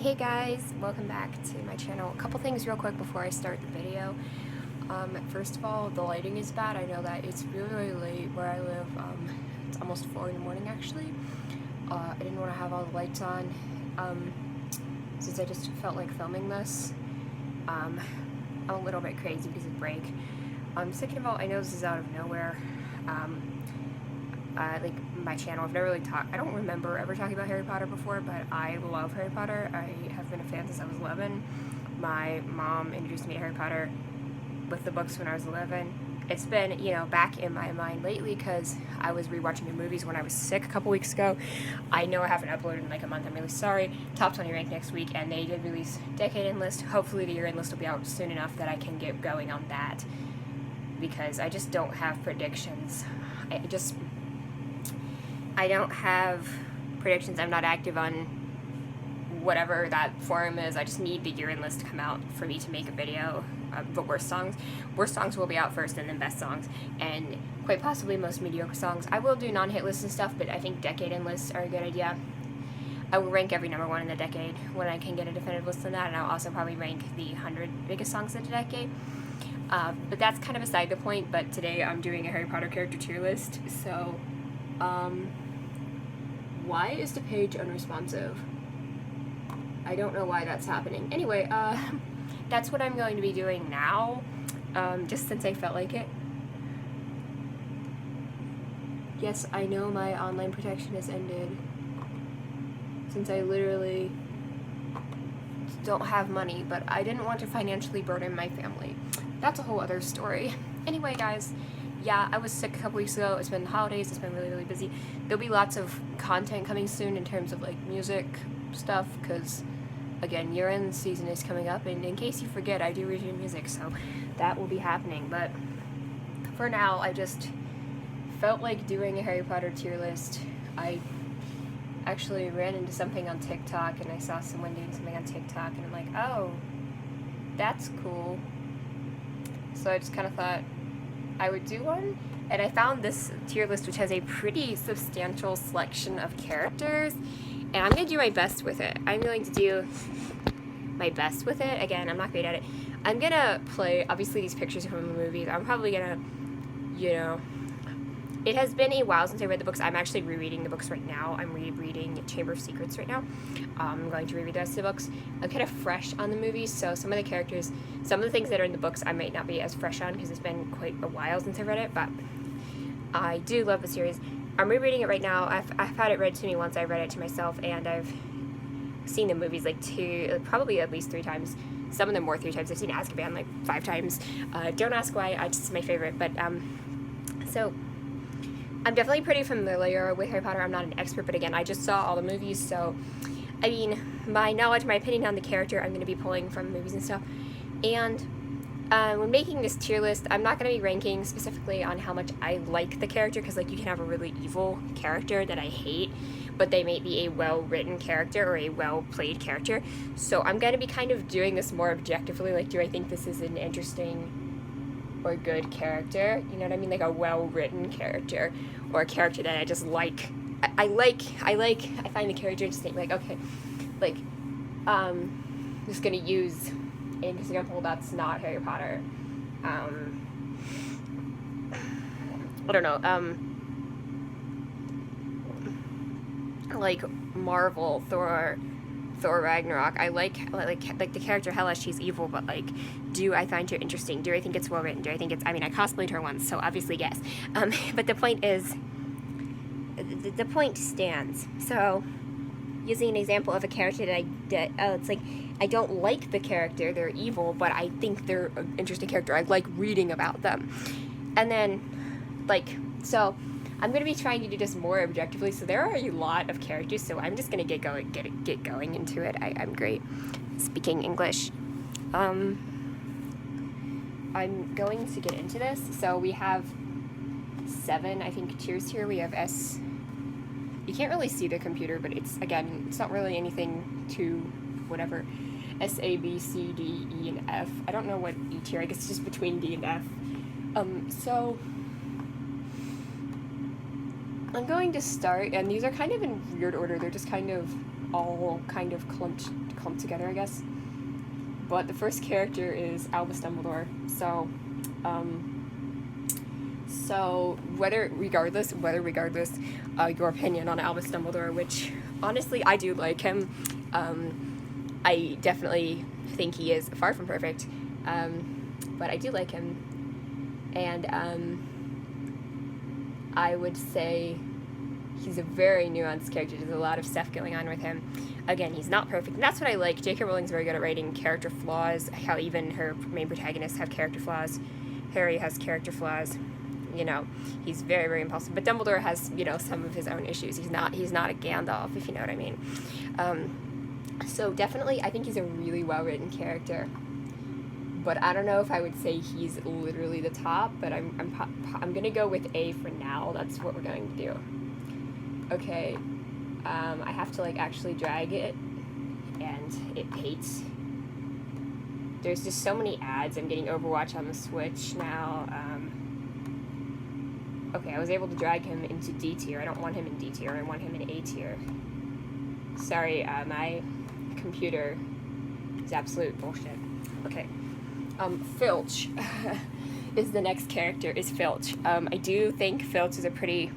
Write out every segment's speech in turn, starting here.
Hey guys, welcome back to my channel. A couple things real quick before I start the video. First of all, the lighting is bad. I know that it's really late where I live. It's almost 4 in the morning actually. I didn't want to have all the lights on since I just felt like filming this. I'm a little bit crazy because of break. Second of all, I know this is out of nowhere. Like my channel, I've never really I don't remember ever talking about Harry Potter before, but I love Harry Potter. I have been a fan since I was 11. My mom introduced me to Harry Potter with the books when I was 11. It's been, back in my mind lately because I was rewatching the movies when I was sick a couple weeks ago. I know I haven't uploaded in like a month, I'm really sorry. Top 20 ranked next week, and they did release Decade End List. Hopefully the year-end list will be out soon enough that I can get going on that, because I just don't have predictions. I don't have predictions. I'm not active on whatever that forum is. I just need the year-end list to come out for me to make a video of the worst songs. Worst songs will be out first, and then best songs, and quite possibly most mediocre songs. I will do non-hit lists and stuff, but I think decade end lists are a good idea. I will rank every number one in the decade when I can get a definitive list on that, and I'll also probably rank the 100 biggest songs of the decade. But that's kind of beside the point, but today I'm doing a Harry Potter character tier list, so, why is the page unresponsive? I don't know why that's happening. Anyway, that's what I'm going to be doing now, just since I felt like it. Yes, I know my online protection has ended, since I literally don't have money, but I didn't want to financially burden my family. That's a whole other story. Anyway, guys, yeah, I was sick a couple weeks ago. It's been the holidays. It's been really, really busy. There'll be lots of content coming soon in terms of, like, music stuff, because, again, year-end season is coming up, and in case you forget, I do review music, so that will be happening. But for now, I just felt like doing a Harry Potter tier list. I actually ran into something on TikTok, and I saw someone doing something on TikTok, and I'm like, oh, that's cool. So I just kind of thought I would do one, and I found this tier list which has a pretty substantial selection of characters, and I'm going to do my best with it. I'm going to do my best with it. Again, I'm not great at it. I'm going to play, obviously, these pictures from the movies. I'm probably going to, it has been a while since I read the books. I'm actually rereading the books right now. I'm rereading Chamber of Secrets right now. I'm going to reread the rest of the books. I'm kind of fresh on the movies, so some of the characters, some of the things that are in the books I might not be as fresh on because it's been quite a while since I read it, but I do love the series. I'm rereading it right now. I've had it read to me once. I read it to myself, and I've seen the movies probably at least 3 times. Some of them more 3 times. I've seen Azkaban like 5 times. Don't ask why. It's my favorite, but so I'm definitely pretty familiar with Harry Potter. I'm not an expert, but again, I just saw all the movies, so, I mean, my knowledge, my opinion on the character, I'm going to be pulling from movies and stuff. And when making this tier list, I'm not going to be ranking specifically on how much I like the character, because, like, you can have a really evil character that I hate, but they may be a well-written character or a well-played character. So I'm going to be kind of doing this more objectively, like, do I think this is an interesting or good character, you know what I mean, like a well-written character, or a character that I just like. I find the character interesting, like, okay, like, just gonna use an example that's not Harry Potter. I don't know, like Marvel, Thor Ragnarok. I like the character Hela. She's evil, but like, do I find her interesting? Do I think it's well written? Do I think I cosplayed her once, so obviously yes. But the point is, the point stands. So, using an example of a character that it's like, I don't like the character, they're evil, but I think they're an interesting character. I like reading about them. And then, like, so I'm going to be trying to do this more objectively. So there are a lot of characters, so I'm just going to get going into it. I'm great speaking English. I'm going to get into this. So we have 7, I think, tiers here. We have S. You can't really see the computer, but it's not really anything to whatever. S, A, B, C, D, E, and F. I don't know what E tier. I guess it's just between D and F. So I'm going to start, and these are kind of in weird order. They're just kind of all kind of clumped together, I guess. But the first character is Albus Dumbledore. So regardless, your opinion on Albus Dumbledore, which honestly I do like him. I definitely think he is far from perfect, but I do like him, and I would say he's a very nuanced character. There's a lot of stuff going on with him. Again, he's not perfect, and that's what I like. J.K. Rowling's very good at writing character flaws, how even her main protagonists have character flaws. Harry has character flaws. You know, he's very, very impulsive. But Dumbledore has, you know, some of his own issues. He's not a Gandalf, if you know what I mean. So definitely, I think he's a really well-written character. But I don't know if I would say he's literally the top, but I'm gonna go with A for now. That's what we're going to do. Okay, I have to, like, actually drag it, and it hates. There's just so many ads. I'm getting Overwatch on the Switch now. Okay, I was able to drag him into D tier. I don't want him in D tier. I want him in A tier. Sorry, my computer is absolute bullshit. Okay. Filch is the next character, is Filch. I do think Filch is a pretty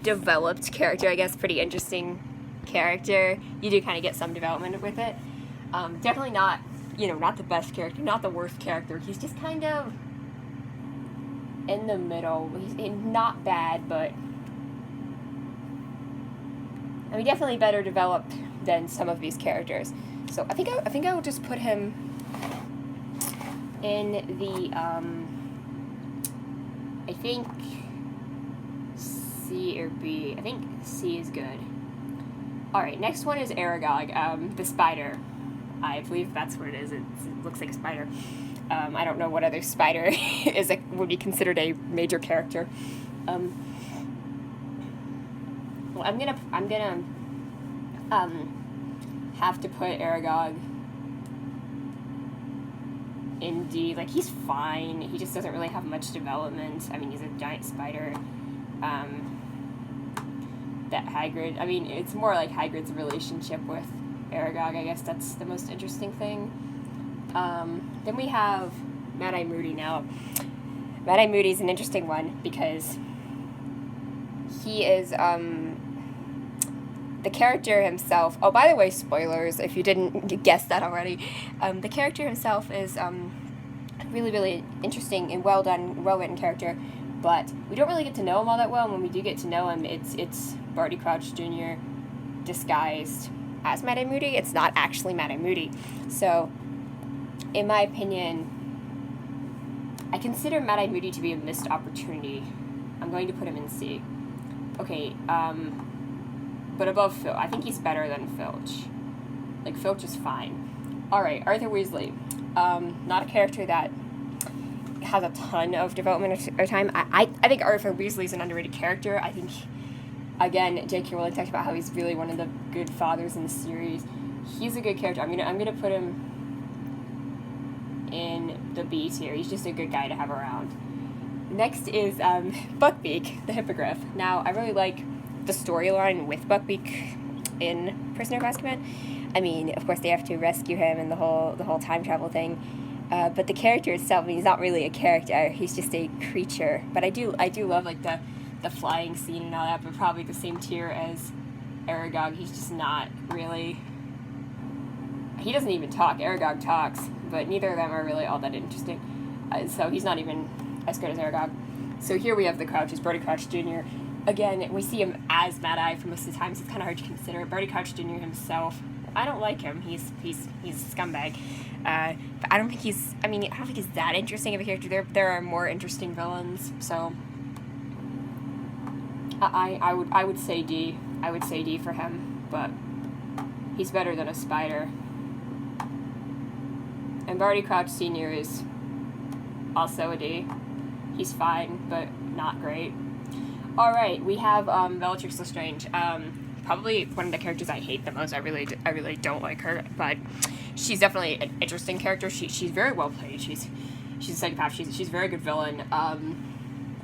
developed character, I guess, pretty interesting character. You do kind of get some development with it. Definitely not, you know, not the best character, not the worst character. He's just kind of in the middle. He's not bad, but I mean, definitely better developed than some of these characters. So I think I will just put him in the I think C or B. I think C is good. All right, next one is Aragog, the spider. I believe that's what it is. It looks like a spider. I don't know what other spider would be considered a major character. Well, I'm gonna have to put Aragog in D. Like, he's fine. He just doesn't really have much development. I mean, he's a giant spider. That Hagrid. I mean, it's more like Hagrid's relationship with Aragog. I guess that's the most interesting thing. Then we have Mad-Eye Moody now. Mad-Eye Moody is an interesting one because he is, the character himself, oh, by the way, spoilers, if you didn't guess that already, the character himself is, really, really interesting and well done, well-written character, but we don't really get to know him all that well, and when we do get to know him, it's Barty Crouch Jr. disguised as Mad-Eye Moody. It's not actually Mad-Eye Moody. So, in my opinion, I consider Mad-Eye Moody to be a missed opportunity. I'm going to put him in C. Okay, but above Filch. I think he's better than Filch. Like, Filch is fine. Alright, Arthur Weasley. Not a character that has a ton of development or time. I think Arthur Weasley is an underrated character. I think, again, J.K. Rowling talked about how he's really one of the good fathers in the series. He's a good character. I'm gonna put him in the B tier. He's just a good guy to have around. Next is Buckbeak, the Hippogriff. Now, I really like the storyline with Buckbeak in Prisoner of Azkaban. I mean, of course, they have to rescue him and the whole time travel thing. But the character itself, I mean, he's not really a character. He's just a creature. But I do love, like, the flying scene and all that, but probably the same tier as Aragog. He's just not really... He doesn't even talk. Aragog talks, but neither of them are really all that interesting. So he's not even as good as Aragog. So here we have the Crouches, Barty Crouch Jr. Again, we see him as Mad-Eye for most of the time, so it's kind of hard to consider. Barty Crouch Jr. himself, I don't like him. He's a scumbag. But I don't think he's that interesting of a character. There are more interesting villains, so I would say D. I would say D for him, but he's better than a spider. And Barty Crouch Sr. is also a D. He's fine, but not great. Alright, we have Bellatrix Lestrange. Probably one of the characters I hate the most. I really don't like her, but she's definitely an interesting character. She's very well played. She's a psychopath. She's a very good villain.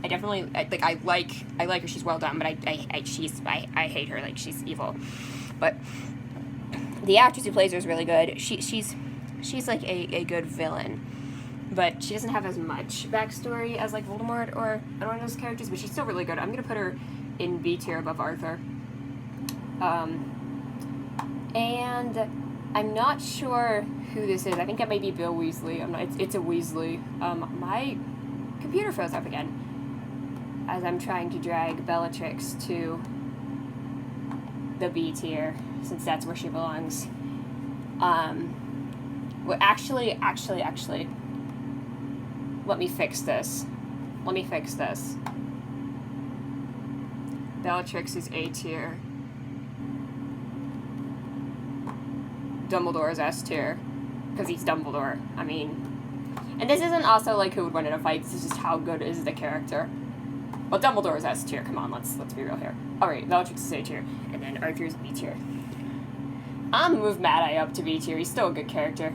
I like her. She's well done, but I hate her. Like, she's evil. But the actress who plays her is really good. She's like a good villain, but she doesn't have as much backstory as like Voldemort or one of those characters. But she's still really good. I'm gonna put her in B tier above Arthur. And I'm not sure who this is. I think that may be Bill Weasley. It's a Weasley. My computer froze up again as I'm trying to drag Bellatrix to the B tier, since that's where she belongs. Well, actually, let me fix this. Bellatrix is A tier. Dumbledore is S tier, because he's Dumbledore. I mean, and this isn't also like who would win in a fight. This is just how good is the character. Well, Dumbledore is S tier. Come on, let's be real here. All right, Bellatrix is A tier, and then Arthur is B tier. I'm gonna move Mad Eye up to B tier. He's still a good character.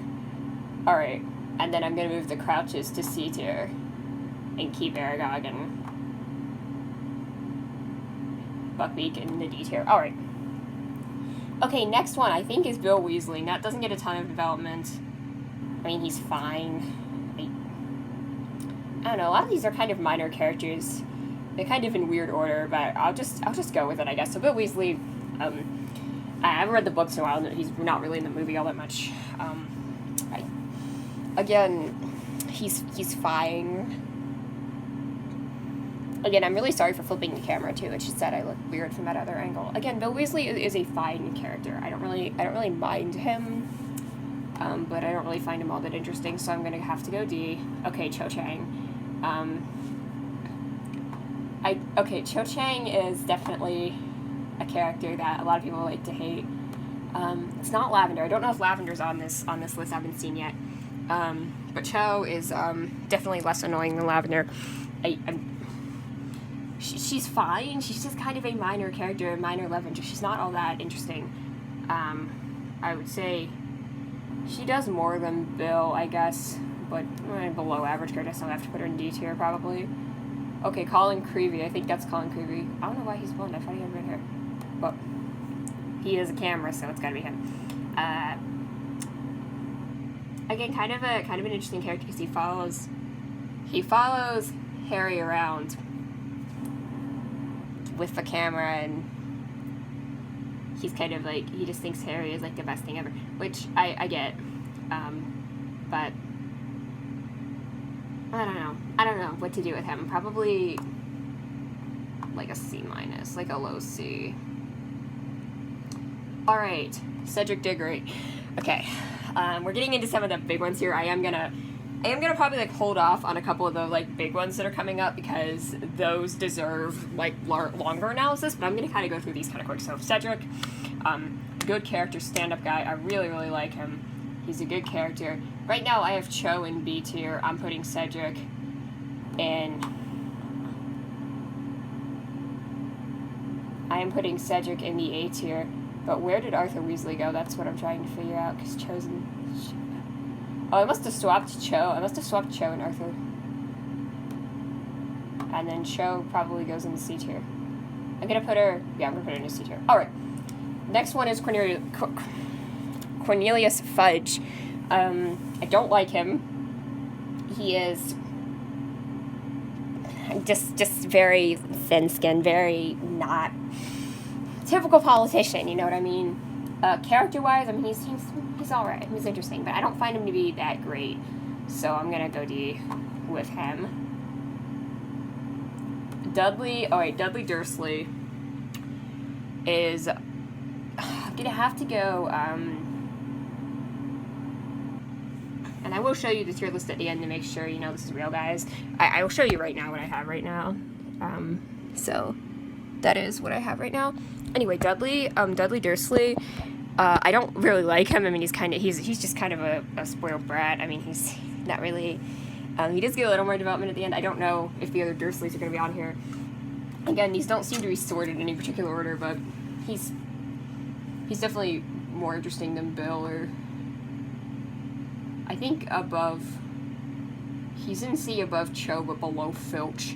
All right, and then I'm gonna move the Crouches to C tier, and keep Aragog and Buckbeak in the D tier. All right. Okay, next one I think is Bill Weasley. That doesn't get a ton of development. I mean, he's fine. I don't know. A lot of these are kind of minor characters. They're kind of in weird order, but I'll just go with it, I guess. So Bill Weasley, I haven't read the books in a while. He's not really in the movie all that much. He's fine. Again, I'm really sorry for flipping the camera too. It's just that I look weird from that other angle. Again, Bill Weasley is a fine character. I don't really mind him, but I don't really find him all that interesting. So I'm gonna have to go D. Okay, Cho Chang. Cho Chang is definitely a character that a lot of people like to hate. It's not Lavender. I don't know if Lavender's on this list. I haven't seen yet. But Cho is definitely less annoying than Lavender. She's fine. She's just kind of a minor character, a minor Lavender. She's not all that interesting. I would say she does more than Bill, I guess, but below average character, so I have to put her in D tier probably. Okay, Colin Creevey. I think that's Colin Creevey. I don't know why he's blonde. I thought he had red hair. But he is a camera, so it's gotta be him. Again, kind of an interesting character because he follows Harry around with the camera, and he's kind of like, he just thinks Harry is like the best thing ever, which I get, but I don't know what to do with him. Probably like a C-, like a low C. All right, Cedric Diggory. Okay, we're getting into some of the big ones here. I am gonna probably like hold off on a couple of the like big ones that are coming up because those deserve like longer analysis, but I'm gonna kind of go through these kind of quick. So Cedric, good character, stand-up guy. I really like him. He's a good character. Right now I have Cho in B tier. I'm putting Cedric in. I am putting Cedric in the A tier. But where did Arthur Weasley go? That's what I'm trying to figure out. Because chosen. Oh, I must have swapped Cho. I must have swapped Cho and Arthur. And then Cho probably goes in the C tier. I'm gonna put her in a C tier. Alright. Next one is Cornelius Fudge. I don't like him. He is just very thin-skinned, very not typical politician, you know what I mean? Character-wise, I mean, he's alright. He's interesting, but I don't find him to be that great. So I'm gonna go D with him. Dudley Dursley is... I'm gonna have to go, and I will show you the tier list at the end to make sure you know this is real, guys. I will show you right now what I have right now. So that is what I have right now. Anyway, Dudley Dursley, I don't really like him. I mean, he's just kind of a spoiled brat. I mean, he's not really, he does get a little more development at the end. I don't know if the other Dursleys are going to be on here. Again, these don't seem to be sorted in any particular order, but he's definitely more interesting than Bill, or I think he's in C above Cho, but below Filch.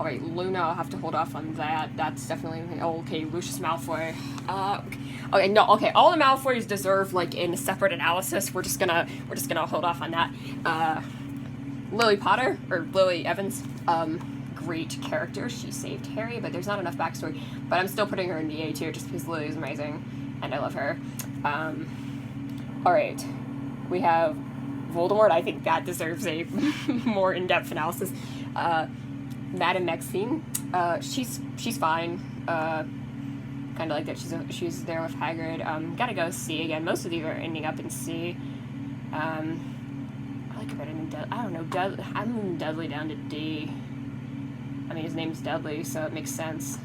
Alright, Luna, I'll have to hold off on that. That's definitely... Oh, okay, Lucius Malfoy. Okay, no, okay, all the Malfoys deserve, like, in separate analysis. We're just gonna hold off on that. Lily Potter, or Lily Evans, great character. She saved Harry, but there's not enough backstory. But I'm still putting her in the A tier just because Lily is amazing, and I love her. Alright, we have Voldemort. I think that deserves a more in-depth analysis. Madame Maxime, she's fine. Kind of like that. She's there with Hagrid. Gotta go C again. Most of these are ending up in C. I like her better than I don't know. I'm moving Dudley down to D. I mean, his name's Dudley, so it makes sense.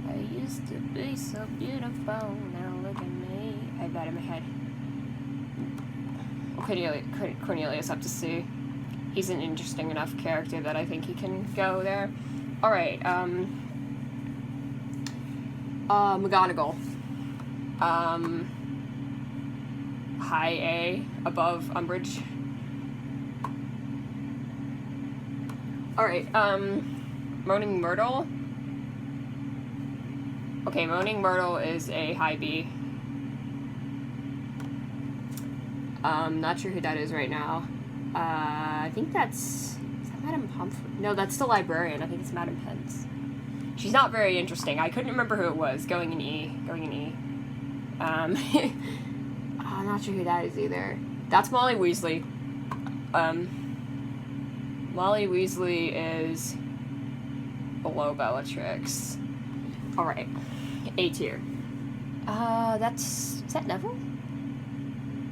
I used to be so beautiful. Now look at me. I have that in my head. Cornelius up to C. He's an interesting enough character that I think he can go there. Alright, McGonagall. High A, above Umbridge. Alright, Moaning Myrtle. Okay, Moaning Myrtle is a high B. Not sure who that is right now. I think is that Madame Pomfrey? No, that's the librarian. I think it's Madame Pence. She's not very interesting. I couldn't remember who it was. Going in E. I'm not sure who that is either. That's Molly Weasley. Molly Weasley is below Bellatrix. Alright. A tier. Is that Neville?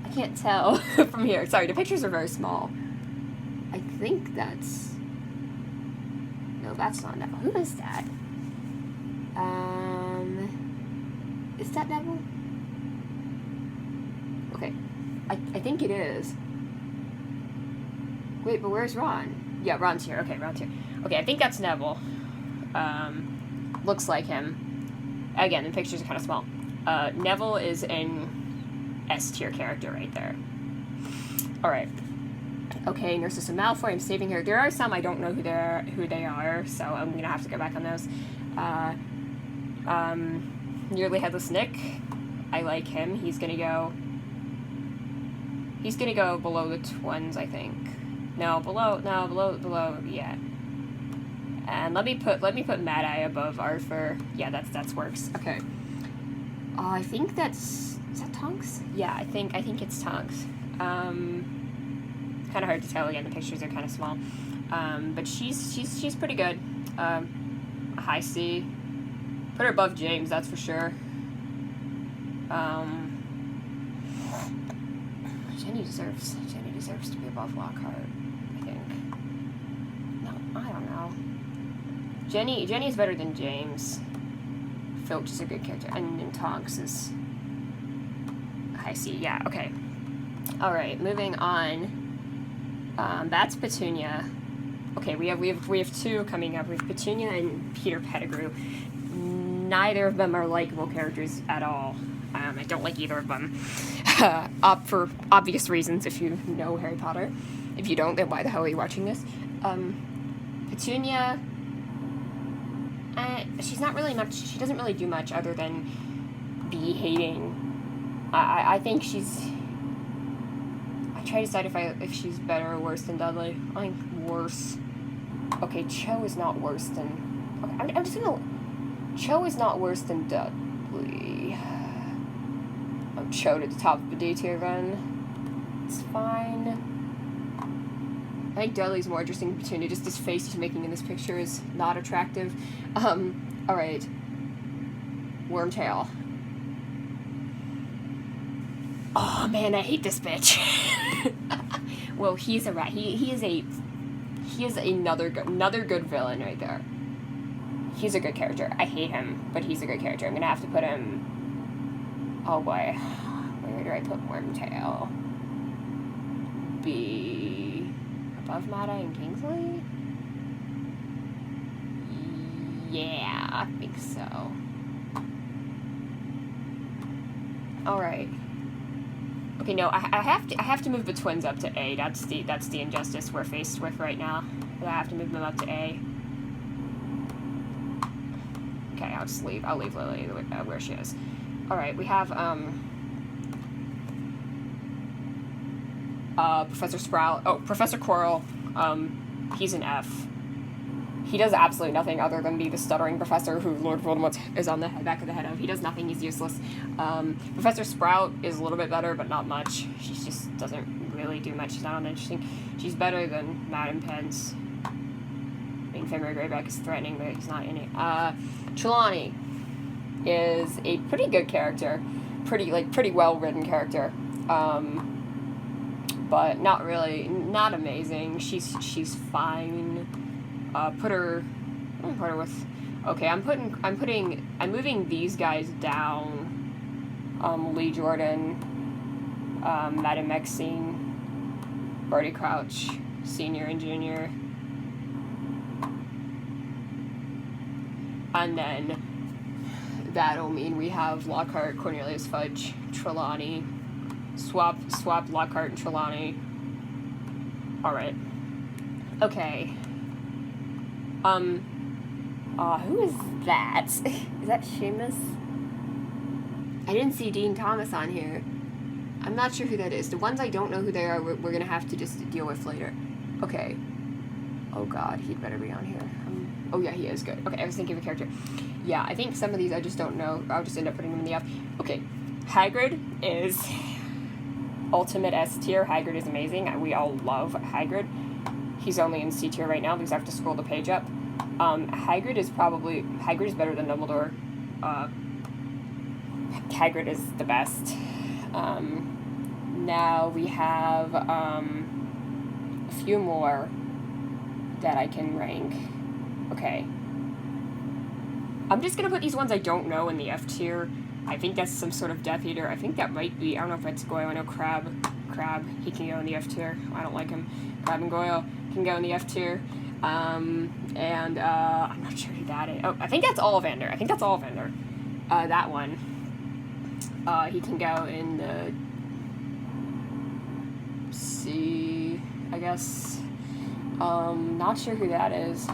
I can't tell from here. Sorry, the pictures are very small. I think that's... No, that's not Neville. Who is that? Is that Neville? Okay. I think it is. Wait, but where's Ron? Yeah, Ron's here. Okay, Ron's here. Okay, I think that's Neville. Looks like him. Again, the pictures are kind of small. Neville is an S tier character right there. Alright. Okay, Narcissa Malfoy, I'm saving her. There are some I don't know who they are, so I'm gonna have to go back on those. Nearly Headless Nick. I like him. He's gonna go below the twins, I think. Below, yeah. And let me put Mad Eye above Arthur. Yeah, that's works. Okay. I think is that Tonks? Yeah, I think it's Tonks. Kind of hard to tell again, the pictures are kind of small. But she's pretty good. A high C. Put her above James, that's for sure. Jenny deserves to be above Lockhart, I think. No, I don't know. Jenny's better than James. Filch is a good character, and then Tonks is high C. Yeah, okay. Alright, moving on. That's Petunia. Okay, we have two coming up. We have Petunia and Peter Pettigrew. Neither of them are likable characters at all. I don't like either of them. For obvious reasons, if you know Harry Potter. If you don't, then why the hell are you watching this? Petunia, she's not really much, she doesn't really do much other than be hating. I think she's, I try to decide if she's better or worse than Dudley. I think worse. Okay, Cho is not worse than, okay, I'm just gonna, Cho is not worse than Dudley. Cho to the top of the D tier then. It's fine. I think Dudley's more interesting than Petunia. Just his face he's making in this picture is not attractive. Alright. Wormtail. Oh man, I hate this bitch. Well, he's a rat. He is another good villain right there. He's a good character. I hate him, but he's a good character. I'm gonna have to put him. Oh boy, where do I put Wormtail? B above Mata and Kingsley? Yeah, I think so. Alright. Okay, no, I have to move the twins up to A. That's the injustice we're faced with right now. I have to move them up to A. Okay, I'll leave Lily where she is. All right, we have Professor Sprout. Oh, Professor Quirrell. He's an F. He does absolutely nothing other than be the stuttering professor who Lord Voldemort is on the back of the head of. He does nothing. He's useless. Professor Sprout is a little bit better, but not much. She just doesn't really do much. She's not interesting. She's better than Madam Pence. I mean, Fenrir Greyback is threatening, but he's not in it. Trelawney is a pretty good character. Pretty well-written character. But not amazing. She's fine. Put her with. Okay, I'm moving these guys down. Lee Jordan, Madam Maxine, Barty Crouch, Senior and Junior, and then that'll mean we have Lockhart, Cornelius Fudge, Trelawney. Swap Lockhart and Trelawney. All right. Okay. Who is that? Is that Seamus? I didn't see Dean Thomas on here. I'm not sure who that is. The ones I don't know who they are, we're gonna have to just deal with later. Okay. Oh God, he'd better be on here. Oh yeah, he is good. Okay, I was thinking of a character. Yeah, I think some of these I just don't know. I'll just end up putting them in the F. Okay, Hagrid is ultimate S tier. Hagrid is amazing. We all love Hagrid. He's only in C tier right now because I have to scroll the page up. Hagrid is better than Dumbledore. Hagrid is the best. Now we have a few more that I can rank. Okay. I'm just gonna put these ones I don't know in the F tier. I think that's some sort of Death Eater. I think that might be, I don't know if it's Goyle. I know Crab, he can go in the F tier. I don't like him. Crab and Goyle can go in the F tier. I'm not sure who that is. Oh, I think that's Ollivander. That one. He can go in the C, I guess. Not sure who that is.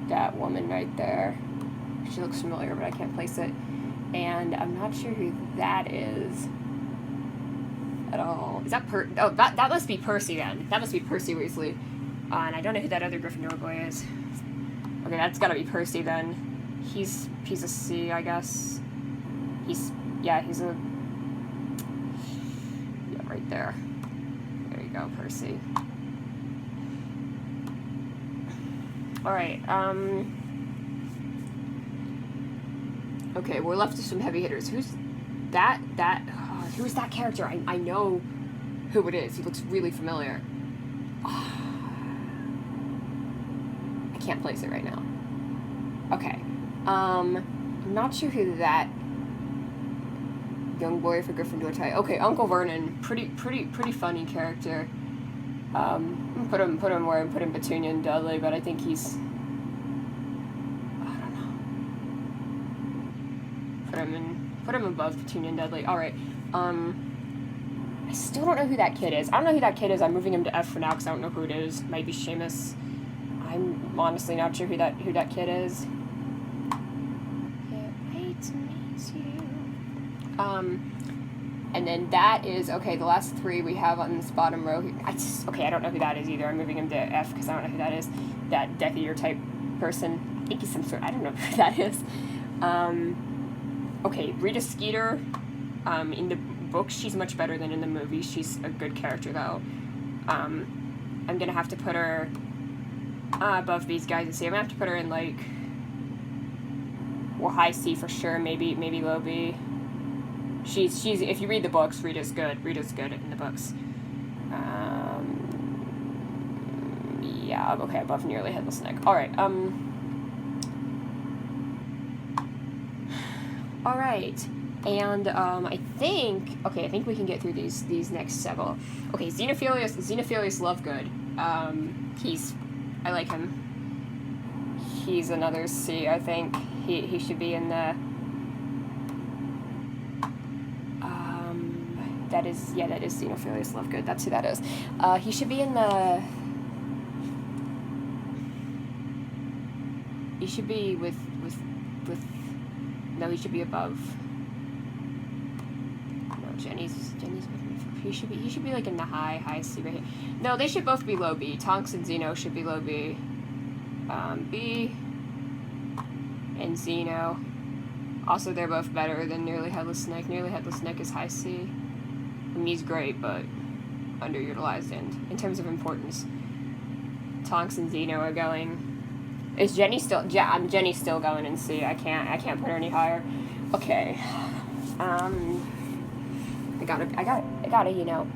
That woman right there. She looks familiar, but I can't place it. And I'm not sure who that is at all. Is that that must be Percy then. That must be Percy Weasley. And I don't know who that other Gryffindor boy is. Okay, that's gotta be Percy then. He's a C, I guess. He's a... Yeah, right there. There you go, Percy. Alright, okay, we're left with some heavy hitters. Who's that who's that character? I know who it is. He looks really familiar. I can't place it right now. Okay. I'm not sure who that young boy for Gryffindor type. Okay, Uncle Vernon, pretty funny character. Put him where I put him Petunia and Dudley, but I think he's, I don't know. Put him above Petunia and Dudley. All right. I still don't know who that kid is. I don't know who that kid is. I'm moving him to F for now because I don't know who it is. Might be Seamus. I'm honestly not sure who that kid is. Can't wait to meet you. And then that is, okay, the last three we have on this bottom row. I don't know who that is either. I'm moving him to F because I don't know who that is. That Death Eater type person. I think he's some sort, I don't know who that is. Okay, Rita Skeeter. In the books, she's much better than in the movies. She's a good character, though. I'm gonna have to put her above these guys and see. I'm gonna have to put her in, like, well, high C for sure, maybe low B. She's if you read the books, Rita's good in the books. Yeah, okay, above Nearly Headless Nick. Alright, alright. And I think we can get through these next several. Okay, Xenophilius Lovegood. I like him. He's another C, I think. He should be in the that is Xenophilius Lovegood. That's who that is. He should be in the... He should be with... No, he should be above. No, Jenny's with me. He should be like in the high C right here. No, they should both be low B. Tonks and Xeno should be low B. B and Xeno. Also, they're both better than Nearly Headless Nick. Nearly Headless Nick is high C. I mean, he's great, but underutilized in terms of importance. Tonks and Xeno are going. Is Jenny still? Yeah, Jenny's still going in C. I can't put her any higher. Okay. I gotta. You know.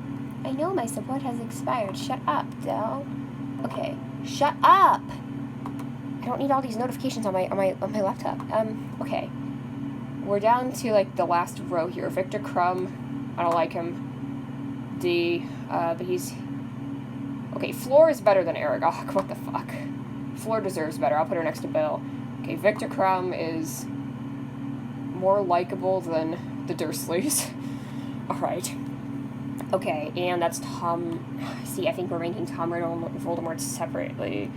I know my support has expired. Shut up, Dell. Okay. Shut up. I don't need all these notifications on my laptop. Okay. We're down to like the last row here. Victor Crumb. I don't like him. D. But he's. Okay. Floor is better than Aragog. What the fuck? Floor deserves better. I'll put her next to Bill. Okay, Victor Crumb is more likable than the Dursleys. Alright. Okay, and that's Tom... See, I think we're ranking Tom Riddle and Voldemort separately.